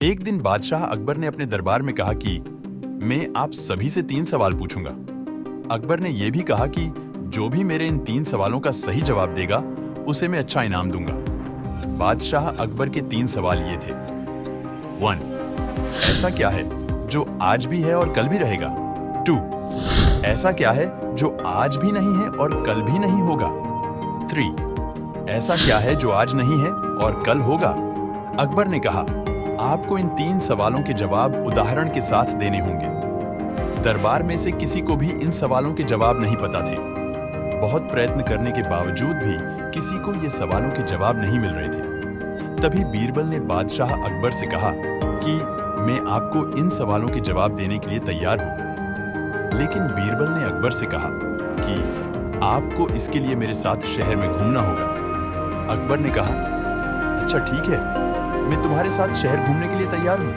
एक दिन बादशाह अकबर ने अपने दरबार में कहा कि मैं आप सभी से 3 सवाल पूछूंगा। अकबर ने यह भी कहा कि जो भी मेरे इन 3 सवालों का सही जवाब देगा उसे मैं अच्छा इनाम दूंगा। बादशाह अकबर के 3 सवाल ये थे। 1. ऐसा क्या है जो आज भी है और कल भी रहेगा? 2. ऐसा क्या है जो आज भी नहीं है और कल भी नहीं होगा? 3. ऐसा क्या है जो आज नहीं है और कल होगा? अकबर ने कहा, आपको इन 3 सवालों के जवाब उदाहरण के साथ देने होंगे। दरबार में से किसी को भी इन सवालों के जवाब नहीं पता थे। बहुत प्रयत्न करने के बावजूद भी किसी को ये सवालों के जवाब नहीं मिल रहे थे। तभी बीरबल ने बादशाह अकबर से कहा कि मैं आपको इन सवालों के जवाब देने के लिए तैयार हूं। लेकिन बीरबल ने अकबर से कहा कि आपको इसके लिए मेरे साथ शहर में घूमना होगा। अकबर ने कहा, अच्छा ठीक है, मैं तुम्हारे साथ शहर घूमने के लिए तैयार हूं।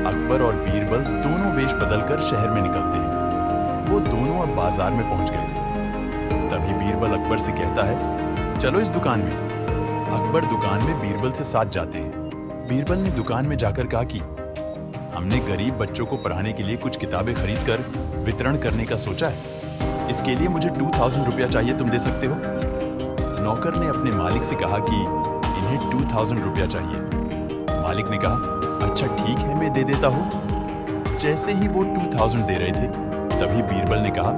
अकबर और बीरबल दोनों वेश बदलकर शहर में निकलते हैं। वो दोनों अब बाजार में पहुंच गए थे। तभी बीरबल अकबर से कहता है, चलो इस दुकान में। अकबर दुकान में बीरबल से साथ जाते हैं। बीरबल ने दुकान में जाकर कहा कि हमने गरीब बच्चों को पढ़ाने के लिए कुछ किताबें खरीदकर वितरण करने का सोचा है। इसके लिए मुझे 2000 रुपया चाहिए, तुम दे सकते हो? नौकर ने अपने मालिक से कहा कि इन्हें 2000 रुपया चाहिए। मालिक ने कहा, अच्छा ठीक है, मैं दे देता हूँ। जैसे ही वो 2000 दे रहे थे तभी बीरबल ने कहा,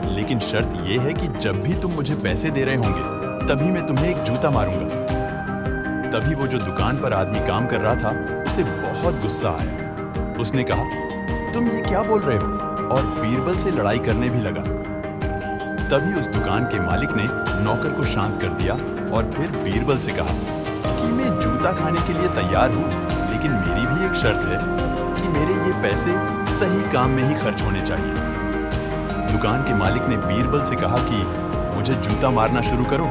लेकिन शर्त यह है कि जब भी तुम मुझे पैसे दे रहे होंगे तभी मैं तुम्हें एक जूता मारूंगा। तभी वो जो दुकान पर आदमी काम कर रहा था उसे बहुत गुस्सा आया। उसने कहा, तुम ये क्या बोल रहे हो? और बीरबल से लड़ाई करने भी लगा। तभी उस दुकान के मालिक ने नौकर को शांत कर दिया और फिर बीरबल से कहा कि मैं जूता खाने के लिए तैयार हूँ, लेकिन मेरी भी एक शर्त है कि मेरे ये पैसे सही काम में ही खर्च होने चाहिए। दुकान के मालिक ने बीरबल से कहा कि मुझे जूता मारना शुरू करो।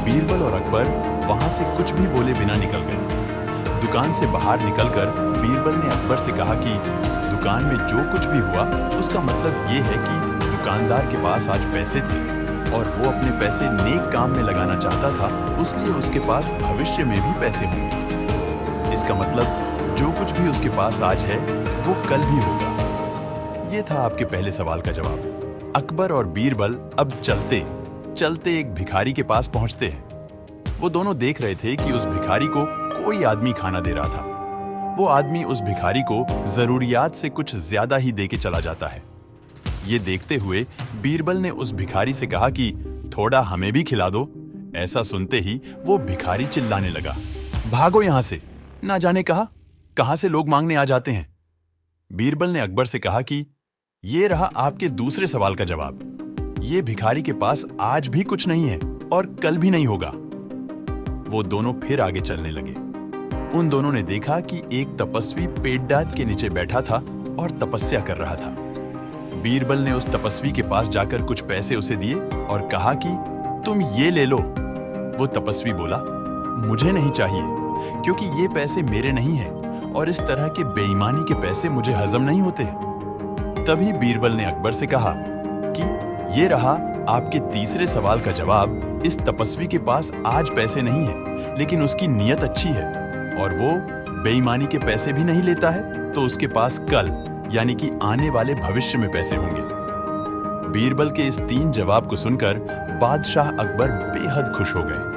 बीरबल और अकबर वहां से कुछ भी बोले बिना निकल गए। दुकान से बाहर निकलकर बीरबल ने अकबर से कहा कि दुकान में जो कुछ भी हुआ उसका मतलब ये है कि दुकानदार के पास आज पैसे थे और वो अपने पैसे नेक काम में लगाना चाहता था, इसलिए उसके पास भविष्य में भी पैसे होंगे। इसका मतलब जो कुछ भी उसके पास आज है वो कल भी होगा। ये था आपके पहले सवाल का जवाब। अकबर और बीरबल अब चलते चलते एक भिखारी के पास पहुंचते हैं। वो दोनों देख रहे थे कि उस भिखारी को कोई आदमी खाना दे रहा था। वो आदमी उस भिखारी को जरूरियात से कुछ ज्यादा ही दे के चला जाता है। ये देखते हुए बीरबल ने उस भिखारी से कहा कि थोड़ा हमें भी खिला दो। ऐसा सुनते ही वो भिखारी चिल्लाने लगा, भागो यहां से, ना जाने कहां से लोग मांगने आ जाते हैं। बीरबल ने अकबर से कहा कि ये रहा आपके दूसरे सवाल का जवाब। ये भिखारी के पास आज भी कुछ नहीं है और कल भी नहीं होगा। वो दोनों फिर आगे चलने लगे। उन दोनों ने देखा कि एक तपस्वी पेड़डाद के नीचे बैठा था और तपस्या कर रहा था। बीरबल ने उस तपस्वी के पास जाकर कुछ पैसे उसे दिए और कहा कि तुम ये ले लो। वो तपस्वी बोला, मुझे नहीं चाहिए, क्योंकि ये पैसे मेरे नहीं हैं और इस तरह के बेईमानी के पैसे मुझे हजम नहीं होते। तभी बीरबल ने अकबर से कहा कि ये रहा आपके तीसरे सवाल का जवाब। इस तपस्वी के पास आज पैसे नहीं है, लेकिन उसकी नीयत अच्छी है और वो बेईमानी के पैसे भी नहीं लेता है, तो उसके पास कल यानी कि आने वाले भविष्य में पैसे होंगे। बीरबल के इस 3 जवाब को सुनकर बादशाह अकबर बेहद खुश हो गए।